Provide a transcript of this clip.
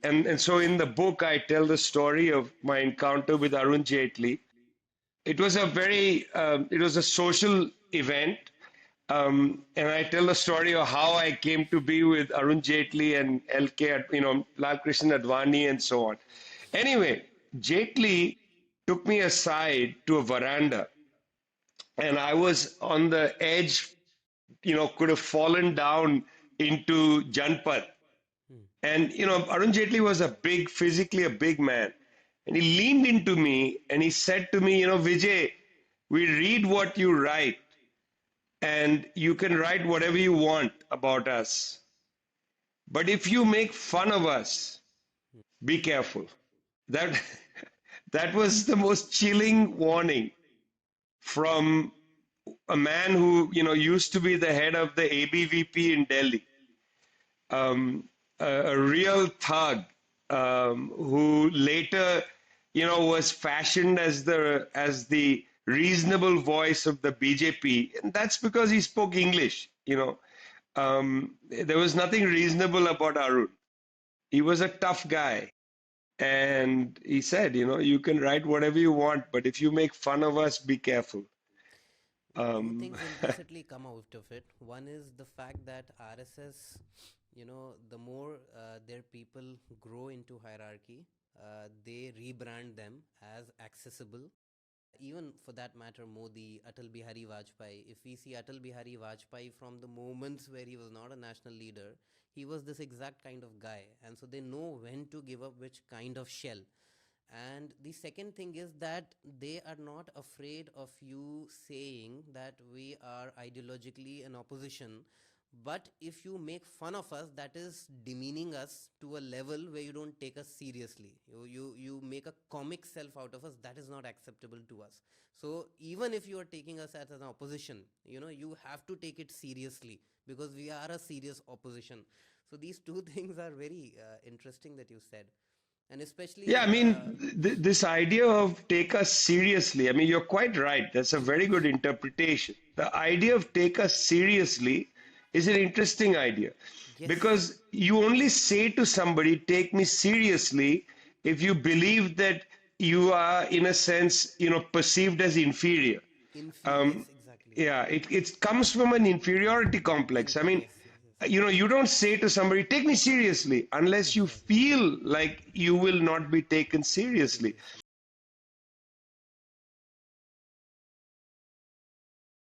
and so in the book, I tell the story of my encounter with Arun Jaitley. It was it was a social event. And I tell the story of how I came to be with Arun Jaitley and LK, Lal Krishna Advani and so on. Anyway, Jaitley took me aside to a veranda, and I was on the edge, could have fallen down into Janpat. And, Arun Jaitley was physically a big man. And he leaned into me and he said to me, Vijay, we read what you write, and you can write whatever you want about us. But if you make fun of us, be careful. That that was the most chilling warning from a man who used to be the head of the ABVP in Delhi, a real thug, who later was fashioned as the reasonable voice of the BJP, and that's because he spoke English. There was nothing reasonable about Arun. He was a tough guy, and he said, you can write whatever you want, but if you make fun of us, be careful. Two things implicitly come out of it. One is the fact that RSS, the more their people grow into hierarchy, they rebrand them as accessible. Even for that matter, Modi, Atal Bihari Vajpayee, if we see Atal Bihari Vajpayee from the moments where he was not a national leader, he was this exact kind of guy. And so they know when to give up which kind of shell. And the second thing is that they are not afraid of you saying that we are ideologically in opposition. But if you make fun of us, that is demeaning us to a level where you don't take us seriously. You make a comic self out of us. That is not acceptable to us. So even if you are taking us as an opposition, you have to take it seriously because we are a serious opposition. So these two things are very interesting that you said. And especially Yeah, I mean, this idea of take us seriously, I mean, you're quite right. That's a very good interpretation. The idea of take us seriously is an interesting idea, yes, because you only say to somebody, take me seriously, if you believe that you are, in a sense, perceived as inferior. yes, exactly. Yeah, it comes from an inferiority complex. I mean, Yes, yes, yes. you don't say to somebody, take me seriously, unless you Exactly. feel like you will not be taken seriously. Seriously.